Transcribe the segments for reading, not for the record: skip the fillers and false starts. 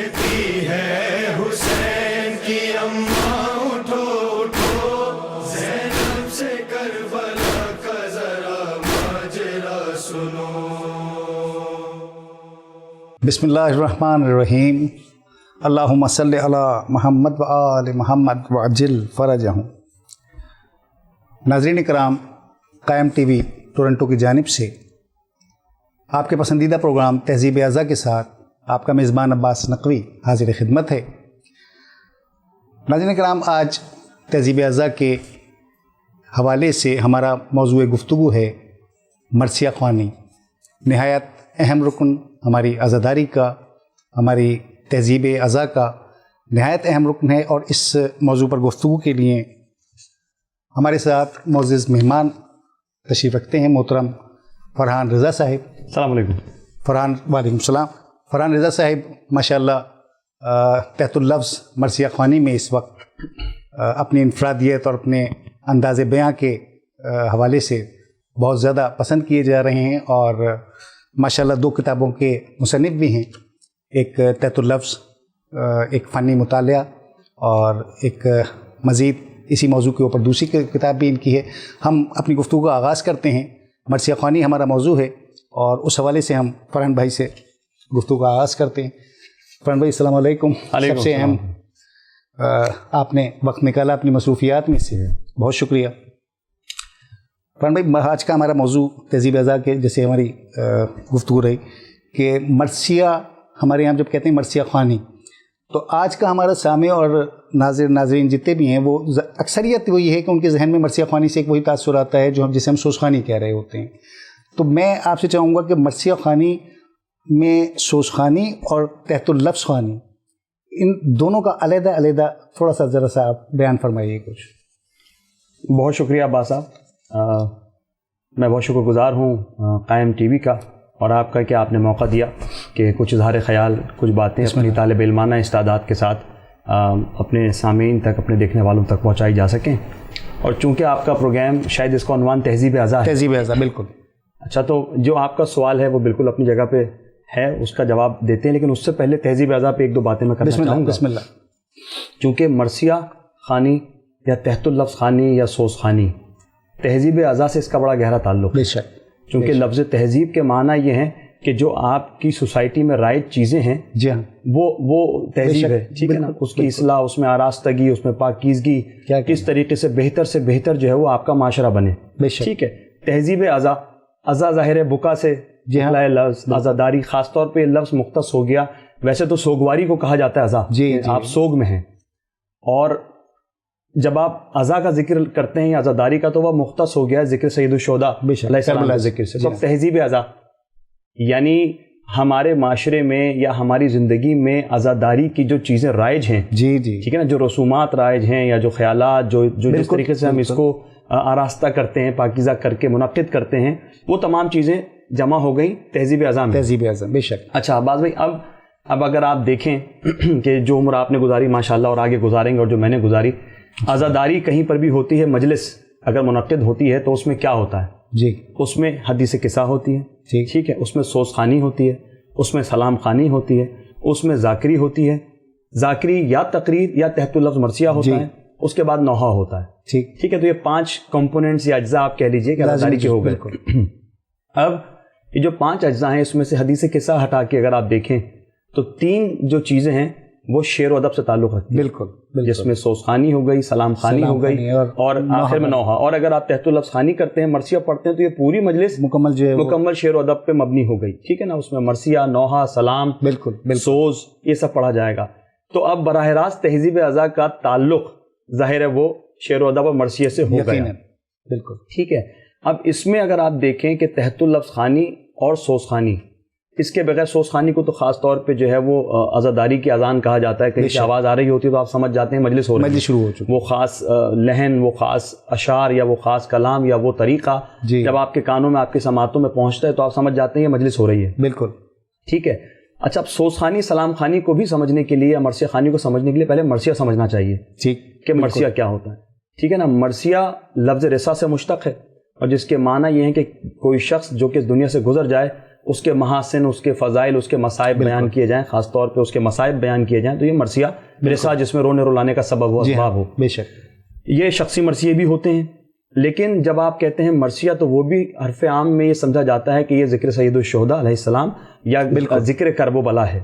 کہتی ہے حسین کی اماں اٹھو اٹھو، زینب سے کربلا کا ذرا ماجرا سنو۔ بسم اللہ الرحمن الرحیم، اللہم صلی علی محمد و آل محمد وعجل فرجہم۔ ناظرین کرام، قائم ٹی وی ٹورنٹو کی جانب سے آپ کے پسندیدہ پروگرام تہذیب اعضاء کے ساتھ آپ کا میزبان عباس نقوی حاضر خدمت ہے۔ ناظرین کرام، آج تہذیب اعضاء کے حوالے سے ہمارا موضوع گفتگو ہے مرثیہ خوانی، نہایت اہم رکن ہماری عزاداری کا، ہماری تہذیب اعضاء کا نہایت اہم رکن ہے، اور اس موضوع پر گفتگو کے لیے ہمارے ساتھ معزز مہمان تشریف رکھتے ہیں محترم فرحان رضا صاحب۔ السلام علیکم۔ وعلیکم السلام۔ فرحان رضا صاحب ماشاءاللہ تحت اللفظ مرثیہ خوانی میں اس وقت اپنی انفرادیت اور اپنے انداز بیاں کے حوالے سے بہت زیادہ پسند کیے جا رہے ہیں، اور ماشاءاللہ 2 کتابوں کے مصنف بھی ہیں، ایک تحت اللفظ ایک فنی مطالعہ، اور ایک مزید اسی موضوع کے اوپر دوسری کتاب بھی ان کی ہے۔ ہم اپنی گفتگو کا آغاز کرتے ہیں، مرثیہ خوانی ہمارا موضوع ہے، اور اس حوالے سے ہم فرحان بھائی سے گفتگو کا آغاز کرتے ہیں۔ فرحان بھائی السلام علیکم۔ سب سے اہم آپ نے وقت نکالا اپنی مصروفیات میں سے، بہت شکریہ۔ فرحان بھائی، آج کا ہمارا موضوع تہذیب اعضاء کے جیسے ہماری گفتگو رہی کہ مرثیہ، ہمارے یہاں جب کہتے ہیں مرثیہ خوانی، تو آج کا ہمارا سامع اور ناظرین جتنے بھی ہیں وہ اکثریت وہی ہے کہ ان کے ذہن میں مرثیہ خوانی سے ایک وہی تاثر آتا ہے جسے ہم سوزخوانی کہہ رہے ہوتے ہیں۔ تو میں آپ سے چاہوں گا کہ مرثیہ خوانی میں سوزخوانی اور تحت اللفظ خوانی، ان دونوں کا علیحدہ علیحدہ تھوڑا سا ذرا سا آپ بیان فرمائیے کچھ۔ بہت شکریہ عباس صاحب، میں بہت شکر گزار ہوں قائم ٹی وی کا اور آپ کا کہ آپ نے موقع دیا کہ کچھ اظہار خیال، کچھ باتیں اپنی طالب علمانہ استعداد کے ساتھ اپنے سامعین تک، اپنے دیکھنے والوں تک پہنچائی جا سکیں۔ اور چونکہ آپ کا پروگرام شاید اس کا عنوان تہذیب اعضاء ہے۔ تہذیب اعضاء، بالکل۔ اچھا، تو جو آپ کا سوال ہے وہ بالکل اپنی جگہ پہ ہے، اس کا جواب دیتے ہیں، لیکن اس سے پہلے تہذیب اعضاء پہ 1-2 باتیں میں کرنا چاہوں گا۔ بسم اللہ۔ چونکہ مرثیہ خوانی یا تحت اللفظ خوانی یا سوز خوانی، تہذیب اعضاء سے اس کا بڑا گہرا تعلق ہے۔ بے شک۔ چونکہ لفظ تہذیب کے معنی یہ ہیں کہ جو آپ کی سوسائٹی میں رائج چیزیں ہیں، جی ہاں، وہ تہذیب ہے، ٹھیک ہے نا۔ اس کی اصلاح، اس میں آراستگی، اس میں پاکیزگی، کس طریقے سے بہتر جو ہے وہ آپ کا معاشرہ بنے، ٹھیک ہے۔ تہذیب اعضاء، اعضاء ظاہر ہے بکا سے لفظ، عزاداری، خاص طور پہ لفظ مختص ہو گیا۔ ویسے تو سوگواری کو کہا جاتا ہے اعضاء، آپ سوگ میں ہیں، اور جب آپ اعضاء کا ذکر کرتے ہیں یا عزاداری کا تو وہ مختص ہو گیا ذکر سید الشہداء علیہ السلام کے ذکر سے۔ تو تہذیب اعضاء یعنی ہمارے معاشرے میں یا ہماری زندگی میں عزاداری کی جو چیزیں رائج ہیں، ٹھیک ہے نا، جو رسومات رائج ہیں یا جو خیالات، جو جس طریقے سے ہم اس کو آراستہ کرتے ہیں، پاکیزہ کر کے منعقد کرتے ہیں، وہ تمام چیزیں جمع ہو گئیں تہذیب اعضاء میں۔ تہذیب اعضاء، بے شک۔ اچھا عباس بھائی، اب اگر آپ دیکھیں کہ جو عمر آپ نے گزاری ماشاءاللہ اور آگے گزاریں گے، اور جو میں نے گزاری، عزاداری کہیں پر بھی ہوتی ہے، مجلس اگر منعقد ہوتی ہے تو اس میں کیا ہوتا ہے؟ اس میں حدیث قصہ ہوتی ہے، ٹھیک ہے، اس میں سوز خوانی ہوتی ہے، اس میں سلام خوانی ہوتی ہے، اس میں ذاکری ہوتی ہے، ذاکری یا تقریر یا تحت اللفظ مرثیہ ہوتا ہے، اس کے بعد نوحہ ہوتا ہے، ٹھیک ہے۔ تو یہ 5 کمپوننٹس یا اجزاء آپ کہہ لیجئے کہ عزاداری کے ہو گئے۔ اب یہ جو 5 اجزاء ہیں، اس میں سے حدیث قصہ ہٹا کے اگر آپ دیکھیں تو 3 جو چیزیں ہیں وہ شعر و ادب سے تعلق رکھتی ہیں، بالکل، جس میں سوز خوانی ہو گئی، سلام خوانی ہو گئی، اور آخر میں نوحہ۔ اور اگر آپ تحت اللفظ خوانی کرتے ہیں، مرثیہ پڑھتے ہیں، تو یہ پوری مجلس مکمل شعر و ادب پہ مبنی ہو گئی، ٹھیک ہے نا۔ اس میں مرثیہ، نوحہ، سلام، بالکل سوز، یہ سب پڑھا جائے گا۔ تو اب براہ راست تہذیب اعضاء کا تعلق ظاہر ہے وہ شعر و ادب اور مرثیہ سے ہو گیا، بالکل، ٹھیک ہے۔ اب اس میں اگر آپ دیکھیں کہ تحت اللفظ خوانی اور سوز خوانی، اس کے بغیر سوز خوانی کو تو خاص طور پہ جو ہے وہ عزاداری کی اذان کہا جاتا ہے، کہیں سے آواز آ رہی ہوتی ہے تو آپ سمجھ جاتے ہیں مجلس شروع ہو چکی، وہ خاص لہن، وہ خاص اشعار یا وہ خاص کلام یا وہ طریقہ جب آپ کے کانوں میں، آپ کے سماعتوں میں پہنچتا ہے تو آپ سمجھ جاتے ہیں یہ مجلس ہو رہی ہے، بالکل، ٹھیک ہے۔ اچھا، اب سوز خوانی، سلام خوانی کو بھی سمجھنے کے لیے یا مرثیہ خوانی کو سمجھنے کے لیے پہلے مرثیہ سمجھنا چاہیے، ٹھیک، کہ مرثیہ کیا ہوتا ہے، ٹھیک ہے نا۔ مرثیہ لفظ رثا سے مشتق ہے، اور جس کے معنی یہ ہیں کہ کوئی شخص جو کہ اس دنیا سے گزر جائے اس کے محاسن، اس کے فضائل، اس کے مصائب بیان کیے جائیں، خاص طور پہ اس کے مصائب بیان کیے جائیں، تو یہ مرثیہ میرے ساتھ جس میں رونے رلانے کا سبب ہو، اسباب ہو، بے شک یہ شخصی مرثیے بھی ہوتے ہیں. لیکن جب آپ کہتے ہیں مرثیہ تو وہ بھی حرف عام میں یہ سمجھا جاتا ہے کہ یہ ذکر سید الشہداء علیہ السلام یا ذکر کرب و بلا ہے.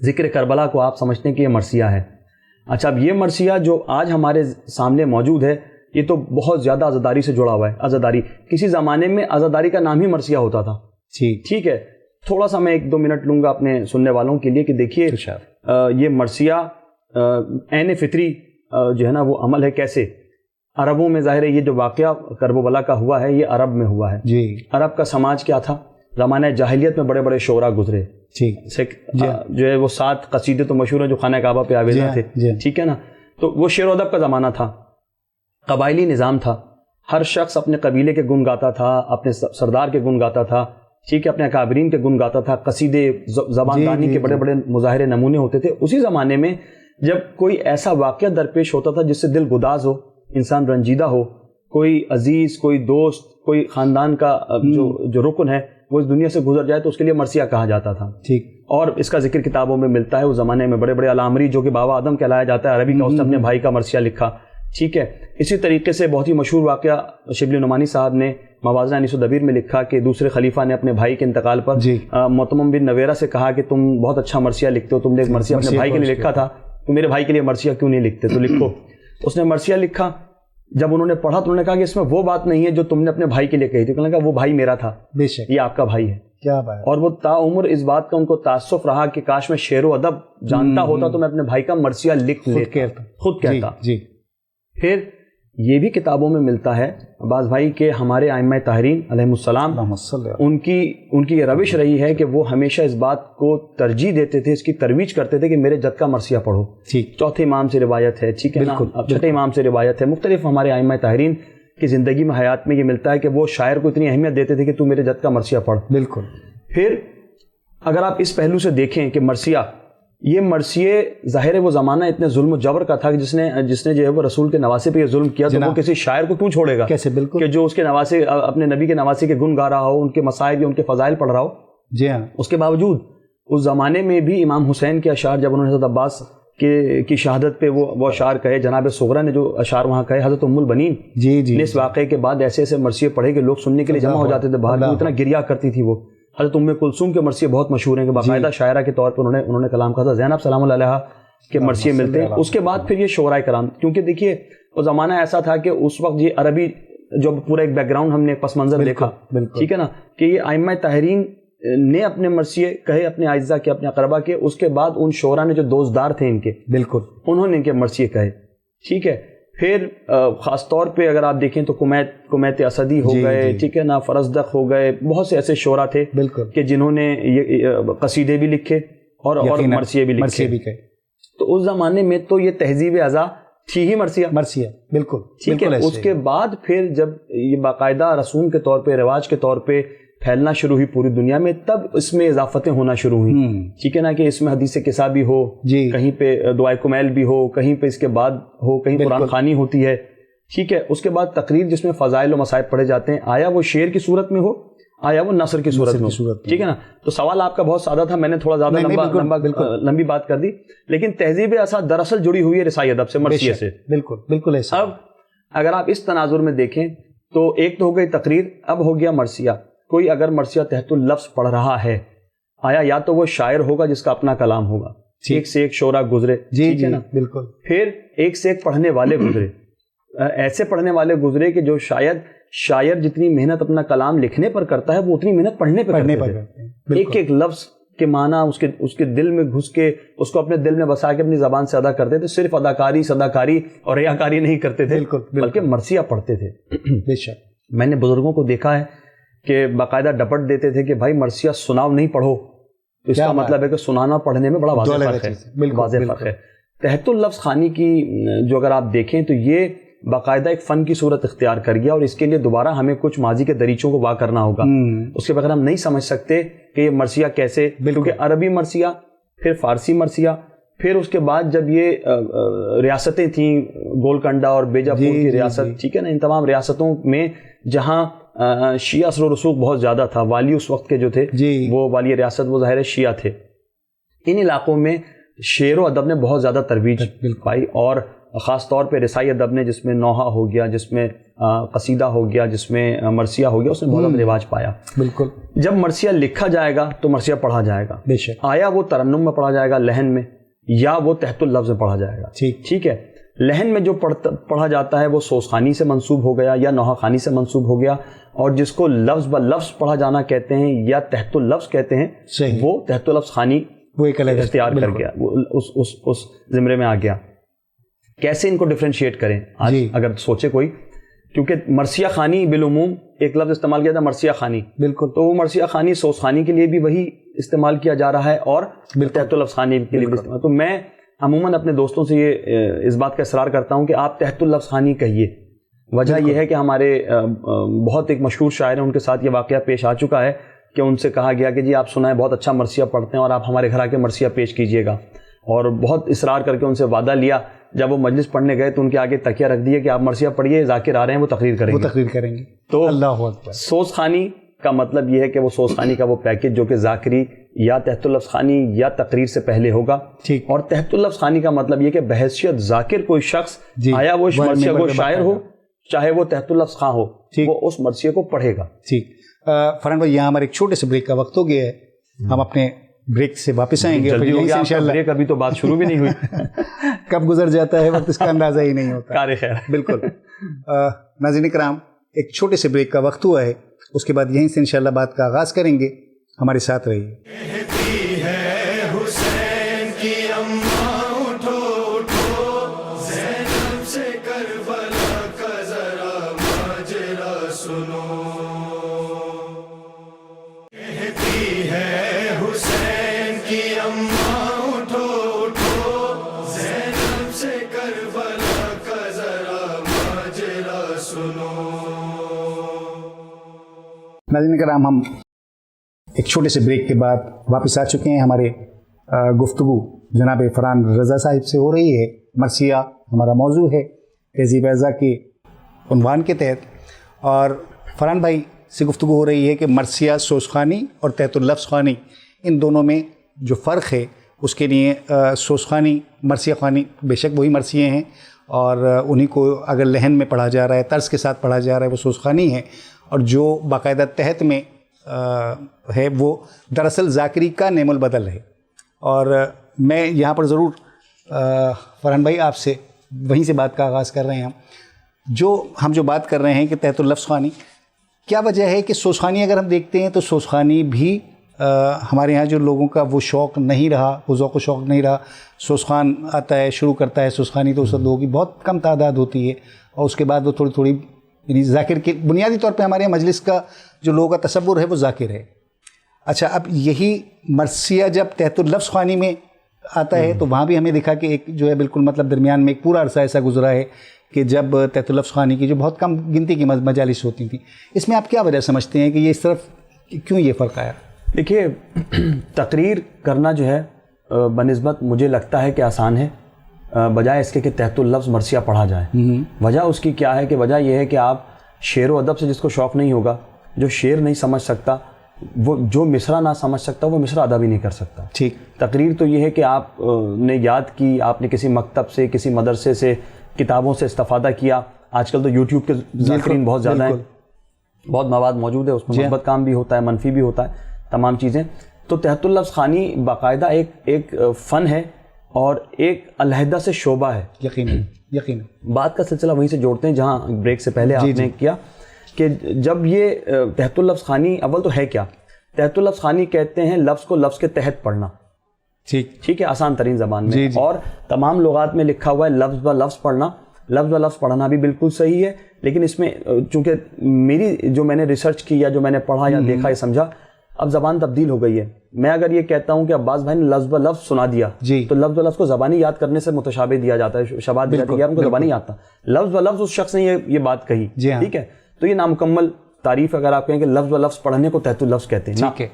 ذکر کربلا کو آپ سمجھتے ہیں کہ یہ مرثیہ ہے. اچھا، اب یہ مرثیہ جو آج ہمارے سامنے موجود ہے یہ تو بہت زیادہ عزاداری سے جڑا ہوا ہے. عزاداری، کسی زمانے میں عزاداری کا نام ہی مرثیہ ہوتا تھا. ٹھیک ہے، تھوڑا سا میں 1-2 منٹ لوں گا اپنے سننے والوں کے لیے کہ دیکھیے یہ مرثیہ عین فطری جو ہے نا وہ عمل ہے. کیسے؟ عربوں میں ظاہر ہے یہ جو واقعہ کرب و بلا کا ہوا ہے یہ عرب میں ہوا ہے. عرب کا سماج کیا تھا؟ زمانہ جاہلیت میں بڑے بڑے شعراء گزرے. جو ہے وہ 7 قصیدے تو مشہور ہیں جو خانہ کعبہ پہ آویزاں تھے. ٹھیک ہے نا، تو وہ شعر و ادب کا زمانہ تھا، قبائلی نظام تھا. ہر شخص اپنے قبیلے کے گن گاتا تھا، اپنے سردار کے گن گاتا تھا. ٹھیک ہے، اپنے اکابرین کے گن گاتا تھا. قصیدے، زبان دانی کے بڑے بڑے مظاہرے نمونے ہوتے تھے. اسی زمانے میں جب کوئی ایسا واقعہ درپیش ہوتا تھا جس سے دل گداز ہو، انسان رنجیدہ ہو، کوئی عزیز، کوئی دوست، کوئی خاندان کا جو رکن ہے وہ اس دنیا سے گزر جائے تو اس کے لیے مرثیہ کہا جاتا تھا. ٹھیک، اور اس کا ذکر کتابوں میں ملتا ہے. اس زمانے میں بڑے بڑے علامری جو کہ بابا آدم کہلایا جاتا ہے عربی کا، اس نے اپنے بھائی کا مرثیہ لکھا. ٹھیک ہے، اسی طریقے سے بہت ہی مشہور واقعہ شبلی نعمانی صاحب نے موازنہ انیس و دبیر میں لکھا کہ دوسرے خلیفہ نے اپنے بھائی کے انتقال پر معتمم بن نویرہ سے کہا کہ تم بہت اچھا مرثیہ لکھتے ہو، تم نے ایک مرثیہ اپنے بھائی کے لیے لکھا تھا، تو میرے بھائی کے لیے مرثیہ کیوں نہیں لکھتے، تو لکھو. اس نے مرثیہ لکھا. جب انہوں نے پڑھا تو انہوں نے کہا کہ اس میں وہ بات نہیں ہے جو تم نے اپنے بھائی کے لیے کہی تھی. کہنے لگا وہ بھائی میرا تھا، بے شک یہ آپ کا بھائی ہے. کیا بات. اور وہ تعمر اس بات کا ان کو تعصف رہا کہ کاش میں شعر و ادب جانتا ہوتا تو میں اپنے بھائی کا مرثیہ لکھ لیتا، خود کہتا. پھر یہ بھی کتابوں میں ملتا ہے عباس بھائی کہ ہمارے ائمہ طاہرین علیہ السلام ان کی یہ روش رہی ہے کہ وہ ہمیشہ اس بات کو ترجیح دیتے تھے، اس کی ترویج کرتے تھے کہ میرے جد کا مرثیہ پڑھو. چوتھے امام سے روایت ہے، ٹھیک ہے نا، چھٹے امام سے روایت ہے. مختلف ہمارے ائمہ طاہرین کی زندگی میں، حیات میں یہ ملتا ہے کہ وہ شاعر کو اتنی اہمیت دیتے تھے کہ تو میرے جد کا مرثیہ پڑھ. بالکل. پھر اگر آپ اس پہلو سے دیکھیں کہ مرثیہ، یہ مرثیے ظاہر ہے وہ زمانہ اتنے ظلم و جبر کا تھا کہ جس نے جو ہے وہ رسول کے نواسے پہ یہ ظلم کیا، تو وہ کسی شاعر کو کیوں چھوڑے گا؟ کیسے؟ بالکل، کہ جو اس کے نواسے، اپنے نبی کے نواسے کے گن گا رہا ہو، ان کے مصائب یا ان کے فضائل پڑھ رہا ہو. جی ہاں. اس کے باوجود اس زمانے میں بھی امام حسین کے اشعار، جب انہوں نے حضرت عباس کی شہادت پہ وہ اشعار کہے، جناب صغرا نے جو اشعار وہاں کہے، حضرت ام البنین نے اس واقعے کے بعد ایسے ایسے مرثیے پڑھے کہ لوگ سننے کے لیے جمع ہو جاتے تھے باہر. اتنا گریا کرتی تھی وہ. حضرت ام کلثوم کے مرثیے بہت مشہور ہیں کہ باقاعدہ شاعرہ کے طور پر انہوں نے کلام کہا تھا. زینب سلام اللہ علیہا کے مرثیے ملتے ہیں. اس کے بعد پھر یہ شعراء کرام، کیونکہ دیکھیے وہ زمانہ ایسا تھا کہ اس وقت یہ عربی جو پورا ایک بیک گراؤنڈ ہم نے پس منظر دیکھا، ٹھیک ہے نا، کہ یہ ائمہ طاہرین نے اپنے مرثیے کہے اپنے اعزاء کے، اپنے اقربا کے. اس کے بعد ان شعراء نے جو دوستدار تھے ان کے، بالکل انہوں نے ان کے مرثیے کہے. ٹھیک ہے. پھر خاص طور پہ اگر آپ دیکھیں تو کمیت اسدی ہو گئے، ٹھیک ہے نا، فرزدق ہو گئے، بہت سے ایسے شعراء تھے کہ جنہوں نے یہ قصیدے بھی لکھے اور مرثیے بھی لکھے. تو اس زمانے میں تو یہ تہذیب ازا تھی ہی مرثیہ. بالکل ٹھیک ہے. اس کے بعد پھر جب یہ باقاعدہ رسوم کے طور پہ، رواج کے طور پہ پھیلنا شروع ہوئی پوری دنیا میں، تب اس میں اضافتیں ہونا شروع ہوئیں. ٹھیک ہے نا، کہ اس میں حدیث قصہ بھی ہو، کہیں پہ دعائے کمیل بھی ہو، کہیں پہ اس کے بعد ہو، کہیں قرآن خوانی ہوتی ہے. ٹھیک ہے. اس کے بعد تقریر جس میں فضائل و مصائب پڑھے جاتے ہیں، آیا وہ شعر کی صورت میں ہو، آیا وہ نثر کی صورت میں ہو. ٹھیک ہے نا. تو سوال آپ کا بہت سادہ تھا، میں نے تھوڑا زیادہ لمبی بات کر دی، لیکن تہذیب ازا دراصل جڑی ہوئی ہے رسائی ادب سے، مرثیے سے. بالکل ایسا. اب اگر آپ اس تناظر میں دیکھیں تو ایک تو ہو گئی تقریر، اب ہو گیا مرثیہ. کوئی اگر مرثیہ تحت اللفظ پڑھ رہا ہے، آیا یا تو وہ شاعر ہوگا جس کا اپنا کلام ہوگا، ایک سے ایک شعرا گزرے، ٹھیک ہے نا، بالکل. پھر ایک سے ایک پڑھنے والے گزرے، ایسے پڑھنے والے گزرے کہ جو شاعر جتنی محنت اپنا کلام لکھنے پر کرتا ہے وہ اتنی محنت پڑھنے پر کرتے ہیں. ایک ایک لفظ کے معنی اس کے دل میں گھس کے اس کو اپنے دل میں بسا کے اپنی زبان سے ادا کرتے تھے. صرف اداکاری، صداکاری اور ریاکاری نہیں کرتے تھے، بلکہ مرثیہ پڑھتے تھے. بے شک. میں نے بزرگوں کو دیکھا ہے کہ باقاعدہ ڈپٹ دیتے تھے کہ بھائی مرثیہ سناؤ نہیں پڑھو. اس کا مطلب ہے کہ سنانا پڑھنے میں بڑا واضح فرق ہے. تحت اللفظ خوانی کی جو اگر آپ دیکھیں تو یہ باقاعدہ ایک فن کی صورت اختیار کر گیا، اور اس کے لیے دوبارہ ہمیں کچھ ماضی کے دریچوں کو وا کرنا ہوگا. اس کے بغیر ہم نہیں سمجھ سکتے کہ یہ مرثیہ کیسے، کیونکہ عربی مرثیہ، پھر فارسی مرثیہ، پھر اس کے بعد جب یہ ریاستیں تھیں، گولکنڈہ اور بیجاپور کی ریاست، ٹھیک ہے نا، ان تمام ریاستوں میں جہاں شیعہ اثر و رسوخ بہت زیادہ تھا. والی اس وقت کے جو تھے جی وہ والی ریاست وہ ظاہر شیعہ تھے. ان علاقوں میں شعر و ادب نے بہت زیادہ ترویج پائی, اور خاص طور پہ رسائی ادب نے, جس میں نوحہ ہو گیا, جس میں قصیدہ ہو گیا, جس میں مرثیہ ہو گیا, اس نے بہت زیادہ رواج پایا. بالکل. جب مرثیہ لکھا جائے گا تو مرثیہ پڑھا جائے گا, بے شک. آیا وہ ترنم میں پڑھا جائے گا لحن میں, یا وہ تحت اللفظ میں پڑھا جائے گا. ٹھیک ہے. لحن میں جو پڑھا جاتا ہے وہ سوزخانی سے منسوب ہو گیا یا نوحہ خوانی سے منسوب ہو گیا, اور جس کو لفظ ب لفظ پڑھا جانا کہتے ہیں یا تحت اللفظ کہتے ہیں, وہ تحت اللفظ خوانی وہ ایک الگ اختیار کر گیا, وہ اس زمرے میں آ گیا. کیسے ان کو ڈفرینشیٹ کریں آج اگر سوچے کوئی, کیونکہ مرثیہ خوانی بالعموم ایک لفظ استعمال کیا تھا مرثیہ خوانی, بالکل, تو وہ مرثیہ خوانی سوزخانی کے لیے بھی وہی استعمال کیا جا رہا ہے اور تحت اللفظ خوانی کے لیے بھی استعمال. تو میں عموماً اپنے دوستوں سے یہ اس بات کا اصرار کرتا ہوں کہ آپ تحت اللفظ خوانی کہیے. وجہ یہ ہے کہ ہمارے بہت ایک مشہور شاعر ہیں, ان کے ساتھ یہ واقعہ پیش آ چکا ہے کہ ان سے کہا گیا کہ جی آپ سنائیں بہت اچھا مرثیہ پڑھتے ہیں اور آپ ہمارے گھر آ کے مرثیہ پیش کیجیے گا, اور بہت اصرار کر کے ان سے وعدہ لیا. جب وہ مجلس پڑھنے گئے تو ان کے آگے تکیہ رکھ دیے کہ آپ مرثیہ پڑھیے, ذاکر آ رہے ہیں وہ تقریر کریں گے. تو اللہ اکبر. سوزخانی کا مطلب یہ ہے کہ وہ سوزخانی کا وہ پیکج جو کہ ذاکری یا تحت اللفظ خوانی یا تقریر سے پہلے ہوگا, اور تحت اللفظ خوانی کا مطلب یہ کہ بحیثیت ذاکر کوئی شخص آیا وہ مرثیہ کو شاعر ہو چاہے وہ تحت اللفظ خواں ہو, وہ اس مرثیہ کو پڑھے گا. ٹھیک. فرحان بھائی, یہاں ہمارے ایک چھوٹے سے بریک کا وقت ہو گیا ہے, ہم اپنے بریک سے واپس آئیں گے. انشاءاللہ بریک ابھی تو بات شروع بھی نہیں ہوئی, کب گزر جاتا ہے وقت اس کا اندازہ ہی نہیں ہوتا. کار خیر. بالکل. ناظرین کرام, ایک چھوٹے سے بریک کا وقت ہوا ہے, اس کے بعد یہیں سے انشاءاللہ بات کا آغاز کریں گے. ہمارے ساتھ رہیے. کہتی ہے حسین کی اماں اٹھو اٹھو, زینب سے کربلا کا ذرا ماجرا سنو. کہتی ہے حسین کی اماں اٹھو اٹھو, زینب سے کربلا کا ذرا ماجرا سنو. ناظرین کرام, ہم ایک چھوٹے سے بریک کے بعد واپس آ چکے ہیں. ہمارے گفتگو جناب فرحان رضا صاحب سے ہو رہی ہے. مرثیہ ہمارا موضوع ہے تہذیب اعضاء کے عنوان کے تحت, اور فرحان بھائی سے گفتگو ہو رہی ہے کہ مرثیہ سوزخانی اور تحت اللفظ خوانی, ان دونوں میں جو فرق ہے اس کے لیے سوزخانی مرثیہ خوانی بے شک وہی مرثیے ہیں, اور انہی کو اگر لحن میں پڑھا جا رہا ہے, طرز کے ساتھ پڑھا جا رہا ہے, وہ سوزخانی ہے. اور جو باقاعدہ تحت میں ہے وہ دراصل ذاکری کا نعم البدل ہے. اور میں یہاں پر ضرور فرحان بھائی آپ سے وہیں سے بات کا آغاز کر رہے ہیں. ہم جو بات کر رہے ہیں کہ تحت اللفظ خوانی, کیا وجہ ہے کہ سوزخانی اگر ہم دیکھتے ہیں تو سوزخانی بھی ہمارے ہاں جو لوگوں کا وہ شوق نہیں رہا, وہ ذوق و شوق نہیں رہا. سوزخان آتا ہے, شروع کرتا ہے سوزخانی, تو اس وقت لوگوں کی بہت کم تعداد ہوتی ہے, اور اس کے بعد وہ تھوڑی یعنی ذاکر کے بنیادی طور پہ ہمارے مجلس کا جو لوگوں کا تصور ہے وہ ذاکر ہے. اچھا, اب یہی مرثیہ جب تحت اللفظ خوانی میں آتا ہے تو وہاں بھی ہمیں دکھا کہ ایک جو ہے بالکل مطلب درمیان میں ایک پورا عرصہ ایسا گزرا ہے کہ جب تحت اللفظ خوانی کی جو بہت کم گنتی کی مجالس ہوتی تھیں. اس میں آپ کیا وجہ سمجھتے ہیں کہ یہ اس طرف کیوں یہ فرق آیا؟ دیکھیے, تقریر کرنا جو ہے بنسبت مجھے لگتا ہے کہ آسان ہے, بجائے اس کے کہ تحت اللفظ مرثیہ پڑھا جائے. وجہ اس کی کیا ہے کہ وجہ یہ ہے کہ آپ شعر و ادب سے جس کو شوق نہیں ہوگا, جو شعر نہیں سمجھ سکتا, وہ جو مصرع نہ سمجھ سکتا وہ مصرع ادا بھی نہیں کر سکتا. ٹھیک. تقریر تو یہ ہے کہ آپ نے یاد کی, آپ نے کسی مکتب سے, کسی مدرسے سے, کتابوں سے استفادہ کیا. آج کل تو یوٹیوب کے ذاکرین بہت زیادہ ہیں, بہت مواد موجود ہے, اس میں مثبت کام بھی ہوتا ہے, منفی بھی ہوتا ہے, تمام چیزیں. تو تحت اللفظ خوانی باقاعدہ ایک فن ہے اور ایک علیحدہ سے شعبہ ہے. یقیناً بات کا سلسلہ وہیں سے جوڑتے ہیں جہاں بریک سے پہلے آپ نے کیا کہ جب یہ تحت اللفظ خوانی, اول تو ہے کیا؟ تحت اللفظ خوانی کہتے ہیں لفظ کو لفظ کے تحت پڑھنا. ٹھیک ہے, آسان ترین زبان میں. اور تمام لغات میں لکھا ہوا ہے لفظ ب لفظ پڑھنا. لفظ ب لفظ پڑھنا بھی بالکل صحیح ہے, لیکن اس میں چونکہ میری جو میں نے ریسرچ کی یا جو میں نے پڑھا یا دیکھا یا سمجھا, اب زبان تبدیل ہو گئی ہے. میں اگر یہ کہتا ہوں کہ عباس بھائی نے لفظ ب لفظ سنا دیا, تو لفظ ب لفظ کو زبانی یاد کرنے سے متشابہ دیا جاتا ہے, شباہت دی جاتی ہے, ان کو زبانی آتا. لفظ ب لفظ اس شخص نے یہ بات کہی, ٹھیک ہے, تو یہ نامکمل تعریف اگر آپ کہیں کہ لفظ ب لفظ پڑھنے کو تحت اللفظ کہتے ہیں.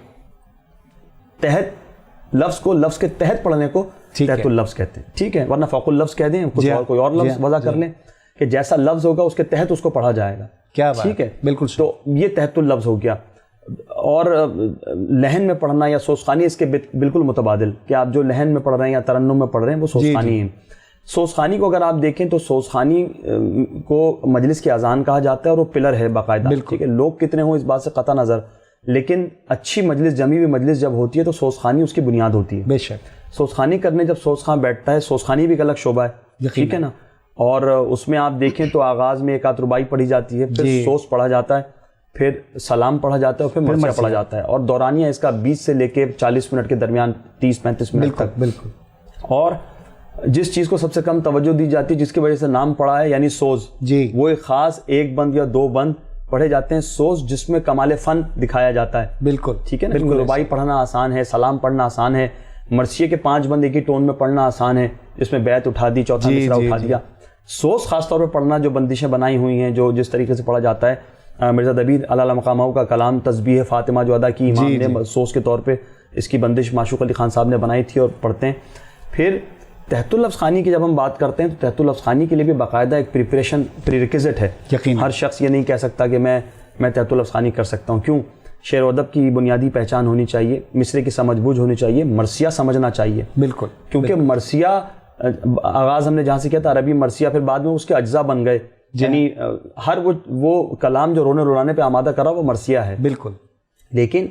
تحت لفظ کو لفظ کے تحت پڑھنے کو تحت اللفظ کہتے ہیں. ٹھیک ہے, ورنہ فوق اللفظ کہہ دیں, کچھ اور کوئی اور لفظ وضع کر لیں. کہ جیسا لفظ ہوگا اس کے تحت اس کو پڑھا جائے گا. کیا بات, ٹھیک ہے, بالکل. تو یہ تحت اللفظ ہو گیا. اور لہن میں پڑھنا یا سوزخانی اس کے بالکل متبادل, کہ آپ جو لہن میں پڑھ رہے ہیں یا ترنم میں پڑھ رہے ہیں وہ سوزخانی ہیں. سوزخانی کو اگر آپ دیکھیں تو سوزخانی کو مجلس کی اذان کہا جاتا ہے اور وہ پلر ہے باقاعدہ. ٹھیک ہے, لوگ کتنے ہوں اس بات سے قطع نظر, لیکن اچھی مجلس, جمی ہوئی مجلس جب ہوتی ہے تو سوزخانی اس کی بنیاد ہوتی ہے. بے شک. سوزخانی کرنے جب سوزخاں بیٹھتا ہے, سوزخانی بھی ایک الگ شعبہ ہے, ٹھیک ہے نا, اور اس میں آپ دیکھیں تو آغاز میں ایک آدھ رباعی پڑھی جاتی ہے, پھر سوز پڑھا جاتا ہے, پھر سلام پڑھا جاتا ہے, اور پھر مرثیہ پڑھا جاتا ہے, اور دورانیہ اس کا 20 سے لے کے 40 منٹ کے درمیان 30-35 منٹ تک. بالکل. اور جس چیز کو سب سے کم توجہ دی جاتی ہے, جس کی وجہ سے نام پڑا ہے, یعنی سوز, وہ ایک خاص ایک بند یا 2 بند پڑھے جاتے ہیں سوز, جس میں کمال فن دکھایا جاتا ہے. بالکل. ٹھیک ہے نا, رباعی پڑھنا آسان ہے, سلام پڑھنا آسان ہے, مرثیے کے 5 بند ایک ہی ٹون میں پڑھنا آسان ہے, جس میں بیت اٹھا دی, چوتھا مصرع اٹھا دیا. سوز خاص طور پہ پڑھنا, جو بندشیں بنائی ہوئی ہیں, جو جس طریقے سے پڑھا جاتا ہے, مرزا دبیر علی مقامہ کا کلام تسبیح فاطمہ جو ادا کی امام نے سوز کے طور پہ, اس کی بندش معشوق علی خان صاحب نے بنائی تھی, اور پڑھتے ہیں. پھر تحت اللفظ خوانی کی جب ہم بات کرتے ہیں تو تحت اللفظ خوانی کے لیے بھی باقاعدہ ایک پریپریشن پریریکوزٹ ہے. ہر شخص یہ نہیں کہہ سکتا کہ میں تحت اللفظ خوانی کر سکتا ہوں. کیوں؟ شعر و ادب کی بنیادی پہچان ہونی چاہیے, مصرے کی سمجھ بوجھ ہونی چاہیے, مرثیہ سمجھنا چاہیے. بالکل. کیونکہ مرثیہ آغاز ہم نے جہاں سے کیا تھا عربی مرثیہ, پھر بعد میں اس کے اجزاء بن گئے, یعنی ہر وہ کلام جو رونے رولانے پہ آمادہ کرا وہ مرثیہ ہے. بالکل. لیکن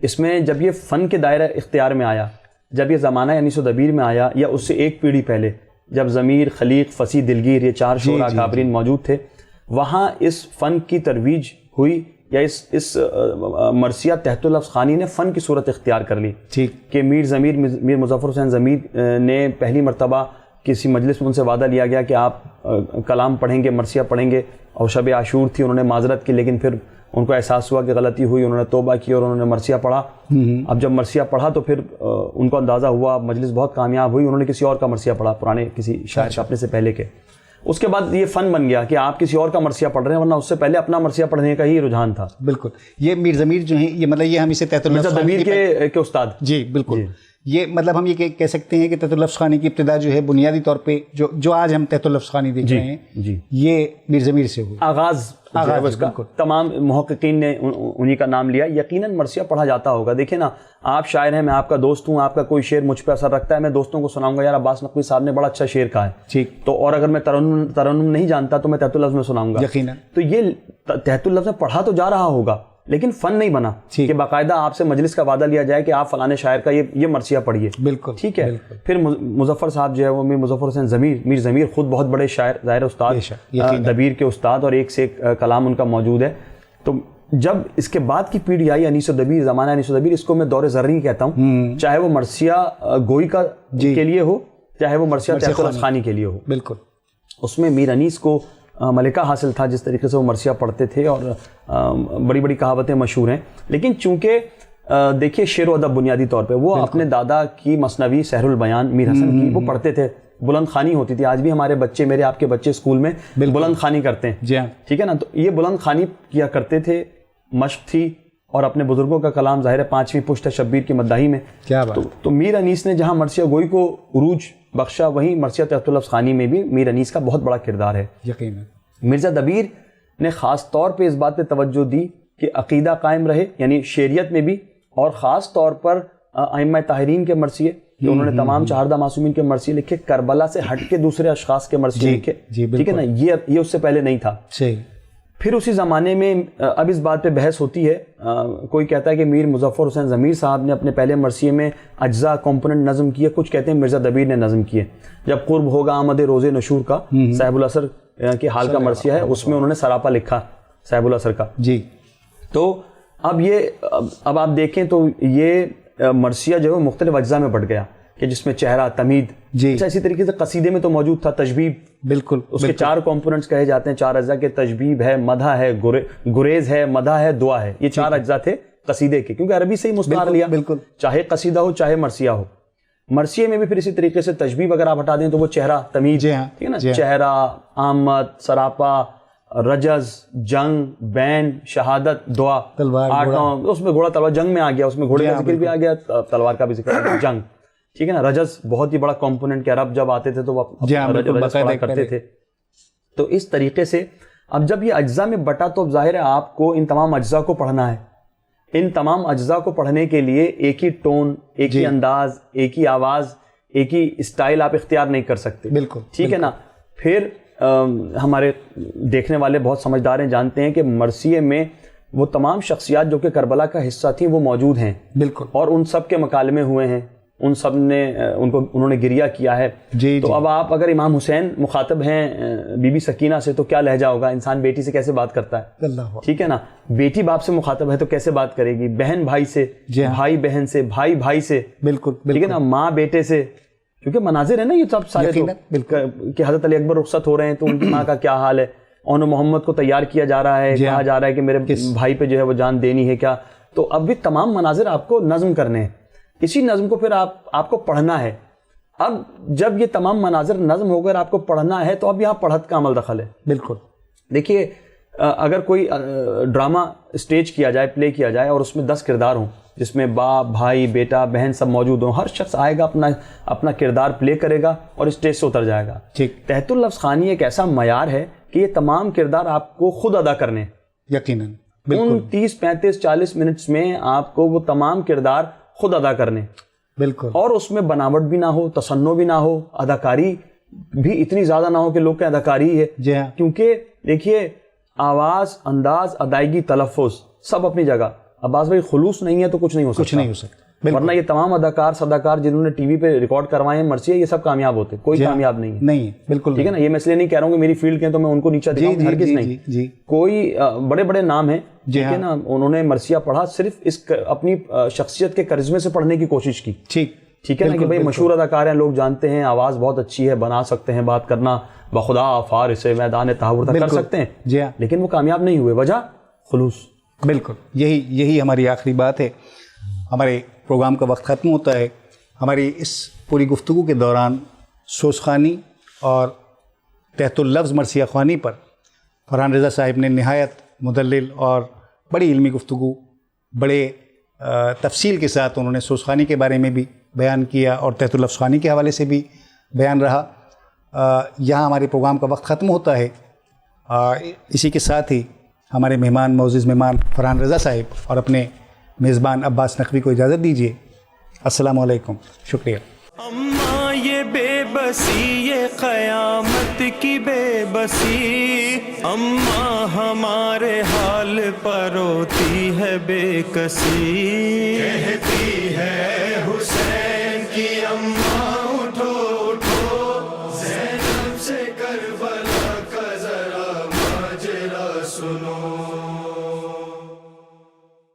اس میں جب یہ فن کے دائرہ اختیار میں آیا, جب یہ زمانہ انیس و دبیر میں آیا, یا اس سے ایک پیڑھی پہلے جب ضمیر, خلیق, فصیح, دلگیر, یہ 4 شعراء اکابرین موجود تھے, وہاں اس فن کی ترویج ہوئی, یا اس مرثیہ تحت اللفظ خوانی نے فن کی صورت اختیار کر لی. کہ میر مظفر حسین ضمیر نے پہلی مرتبہ کسی مجلس میں ان سے وعدہ لیا گیا کہ آپ کلام پڑھیں گے, مرثیہ پڑھیں گے, اور شب عاشور تھی, انہوں نے معذرت کی, لیکن پھر ان کو احساس ہوا کہ غلطی ہوئی, انہوں نے توبہ کی اور انہوں نے مرثیہ پڑھا. اب جب مرثیہ پڑھا تو پھر ان کو اندازہ ہوا, مجلس بہت کامیاب ہوئی, انہوں نے کسی اور کا مرثیہ پڑھا, پرانے کسی شاعر کا اپنے سے پہلے کے. اس کے بعد یہ فن بن گیا کہ آپ کسی اور کا مرثیہ پڑھ رہے ہیں, ورنہ اس سے پہلے اپنا مرثیہ پڑھنے کا ہی رجحان تھا. بالکل. یہ میر ضمیر جو ہیں, یہ مطلب یہ ہم اسے تحت اللفظ ضمیر کے استاد. جی بالکل. یہ مطلب ہم یہ کہہ سکتے ہیں کہ تحت اللفظ خوانی کی ابتدا جو ہے بنیادی طور پہ جو آج ہم تحت اللفظ خوانی دیکھ رہے ہیں, یہ میر ضمیر سے ہوئی. آغاز تمام محققین نے انہی کا نام لیا. یقیناً مرثیہ پڑھا جاتا ہوگا. دیکھیں نا, آپ شاعر ہیں, میں آپ کا دوست ہوں, آپ کا کوئی شعر مجھ پہ اثر رکھتا ہے, میں دوستوں کو سناؤں گا, یار عباس نقوی صاحب نے بڑا اچھا شعر کہا ہے, ٹھیک, تو اور اگر میں ترنم نہیں جانتا تو میں تحت اللفظ میں سناؤں گا. یقیناً. تو یہ تحت اللفظ میں پڑھا تو جا رہا ہوگا, لیکن فن نہیں بنا کہ باقاعدہ آپ سے مجلس کا وعدہ لیا جائے کہ آپ فلانے شاعر کا یہ مرثیہ پڑھیے. بالکل. ٹھیک ہے. پھر مظفر صاحب جو ہے وہ میر مظفر حسین میر ضمیر خود بہت بڑے شاعر, ظاہر استاد, دبیر کے استاد, اور ایک سے ایک کلام ان کا موجود ہے. تو جب اس کے بعد کی پیڑھی آئی انیس و دبیر, زمانہ انیس و دبیر, اس کو میں دور زرعی کہتا ہوں, چاہے وہ مرثیہ گوئی کا کے لیے ہو, چاہے وہ مرثیہ تحت اللفظ خوانی کے لیے ہو. بالکل. اس میں میر انیس کو ملکہ حاصل تھا, جس طریقے سے وہ مرثیہ پڑھتے تھے, اور بڑی بڑی کہاوتیں مشہور ہیں. لیکن چونکہ دیکھیے شعر و ادب بنیادی طور پہ وہ اپنے دادا کی مثنوی سحر البیان میر حسن کی وہ پڑھتے تھے, بلند خوانی ہوتی تھی. آج بھی ہمارے بچے, میرے آپ کے بچے اسکول میں بلند خوانی کرتے ہیں, ٹھیک ہے نا. تو یہ بلند خوانی کیا کرتے تھے, مشق تھی, اور اپنے بزرگوں کا کلام ظاہر 5ویں پشت ہے شبیر کی مداحی میں. کیا بات. تو میر انیس نے جہاں مرثیہ گوئی کو عروج بخشا, وہیں مرثیہ تحت اللفظ خوانی میں بھی میر انیس کا بہت بڑا کردار ہے. یقیناً. مرزا دبیر نے خاص طور پہ اس بات پہ توجہ دی کہ عقیدہ قائم رہے, یعنی شعریت میں بھی, اور خاص طور پر ائمہ طاہرین کے مرثیے, کہ انہوں نے تمام 14 معصومین کے مرثیے لکھے, کربلا سے ہٹ کے دوسرے اشخاص کے مرثیے لکھے, ٹھیک ہے نا. یہ اس سے پہلے نہیں تھا. پھر اسی زمانے میں اب اس بات پہ بحث ہوتی ہے, کوئی کہتا ہے کہ میر مظفر حسین ضمیر صاحب نے اپنے پہلے مرثیے میں اجزاء کمپوننٹ نظم کیے, کچھ کہتے ہیں مرزا دبیر نے نظم کیے. جب قرب ہوگا آمد روز نشور کا صاحب الاثر کے حال کا مرثیہ ہے, اس میں انہوں نے سراپا لکھا صاحب الاثر کا. جی. تو اب آپ دیکھیں تو یہ مرثیہ جو ہے مختلف اجزاء میں بٹ گیا, کہ جس میں چہرہ, تمید. جی. اسی طریقے سے قصیدے میں تو موجود تھا تشبیب. بالکل. اس کے 4 کمپوننٹس کہے جاتے ہیں, 4 اجزاء کے, تشبیب ہے, مدح ہے, گریز ہے, مدح ہے, دعا ہے. یہ 4 اجزاء تھے قصیدے کے, کیونکہ عربی سے ہی مستعار لیا. بالکل. چاہے قصیدہ ہو چاہے مرثیہ ہو. مرثیے میں بھی پھر اسی طریقے سے تشبیب اگر آپ ہٹا دیں تو وہ چہرہ, تمید, ٹھیک ہے نا, چہرہ, آمد, سراپا, رجز, جنگ, بین, شہادت, دعا, 8 اس میں گھوڑا تلوار جنگ میں آ گیا, اس میں گھوڑے کا ذکر بھی آ گیا, تلوار کا بھی ذکر آ گیا, جنگ, ٹھیک ہے نا. رجز بہت ہی بڑا کمپوننٹ, کہ عرب جب آتے تھے تو وہ رجز پڑھا کرتے تھے. تو اس طریقے سے اب جب یہ اجزاء میں بٹا تو ظاہر ہے آپ کو ان تمام اجزاء کو پڑھنا ہے. ان تمام اجزاء کو پڑھنے کے لیے ایک ہی ٹون، ایک ہی انداز، ایک ہی آواز، ایک ہی اسٹائل آپ اختیار نہیں کر سکتے. بالکل ٹھیک ہے نا. پھر ہمارے دیکھنے والے بہت سمجھدار ہیں، جانتے ہیں کہ مرثیے میں وہ تمام شخصیات جو کہ کربلا کا حصہ تھیں وہ موجود ہیں. بالکل. اور ان سب کے مکالمے ہوئے ہیں، ان سب نے انہوں نے گریہ کیا ہے. تو اب آپ اگر امام حسین مخاطب ہیں بی بی سکینہ سے تو کیا لہجہ ہوگا؟ انسان بیٹی سے کیسے بات کرتا ہے؟ ٹھیک ہے نا. بیٹی باپ سے مخاطب ہے تو کیسے بات کرے گی؟ بہن بھائی سے، بھائی بہن سے، بھائی بھائی سے. بالکل. ٹھیک ہے نا. ماں بیٹے سے، کیونکہ مناظر ہے نا یہ سب سارے کہ حضرت علی اکبر رخصت ہو رہے ہیں تو ان کی ماں کا کیا حال ہے. اون محمد کو تیار کیا جا رہا ہے، کہا جا رہا ہے کہ میرے بھائی پہ جو ہے وہ جان دینی ہے کیا. تو اب بھی تمام مناظر آپ کو نظم کرنے ہیں. اسی نظم کو پھر آپ کو پڑھنا ہے. اب جب یہ تمام مناظر نظم ہو کر آپ کو پڑھنا ہے تو اب یہاں پڑھت کا عمل دخل ہے. بالکل. دیکھیے اگر کوئی ڈرامہ اسٹیج کیا جائے، پلے کیا جائے اور اس میں 10 کردار ہوں جس میں باپ، بھائی، بیٹا، بہن سب موجود ہوں، ہر شخص آئے گا اپنا کردار پلے کرے گا اور اسٹیج سے اتر جائے گا. تحت اللفظ خوانی ایک ایسا معیار ہے کہ یہ تمام کردار آپ کو خود ادا کرنے. یقیناً. ان 30، 35، 40 منٹس میں آپ کو وہ تمام کردار خود ادا کرنے. بالکل. اور اس میں بناوٹ بھی نہ ہو، تصنع بھی نہ ہو، اداکاری بھی اتنی زیادہ نہ ہو کہ لوگ کہ اداکاری ہے. کیونکہ دیکھیے آواز، انداز، ادائیگی، تلفظ سب اپنی جگہ. عباس بھائی خلوص نہیں ہے تو کچھ نہیں ہو سکتا. ورنہ یہ تمام اداکار، صداکار جنہوں نے ٹی وی پہ ریکارڈ کروائے ہیں مرثیے، یہ سب کامیاب ہوتے. کوئی کامیاب نہیں ہے. بالکل. ٹھیک ہے نا. یہ میں اس لیے نہیں کہہ رہا ہوں کہ میری فیلڈ کے ہیں تو میں ان کو نیچا دکھاؤں، ہرگز نہیں. کوئی بڑے بڑے نام ہیں ٹھیک ہے نا، انہوں نے مرثیہ پڑھا، صرف اس اپنی شخصیت کے کرزمے سے پڑھنے کی کوشش کی. ٹھیک ہے نا کہ بھائی مشہور اداکار ہیں، لوگ جانتے ہیں، آواز بہت اچھی ہے، بنا سکتے ہیں، بات کرنا بخدا فارس میدان تحور تک کر سکتے ہیں، لیکن وہ کامیاب نہیں ہوئے. وجہ خلوص. بالکل. یہی ہماری آخری بات ہے. ہمارے پروگرام کا وقت ختم ہوتا ہے. ہماری اس پوری گفتگو کے دوران سوز خوانی اور تحت اللفظ مرثیہ خوانی پر فرحان رضا صاحب نے نہایت مدلل اور بڑی علمی گفتگو، بڑے تفصیل کے ساتھ انہوں نے سوز خوانی کے بارے میں بھی بیان کیا اور تحت اللفظ خوانی کے حوالے سے بھی بیان رہا. یہاں ہمارے پروگرام کا وقت ختم ہوتا ہے. اسی کے ساتھ ہی ہمارے مہمان، معزز مہمان فرحان رضا صاحب اور اپنے میزبان عباس نقوی کو اجازت دیجیے. السلام علیکم. شکریہ. اماں یہ بے بسی، یہ قیامت کی بے بسی، اماں ہمارے حال پر ہوتی ہے بے کسی. کہتی ہے حسین کی اماں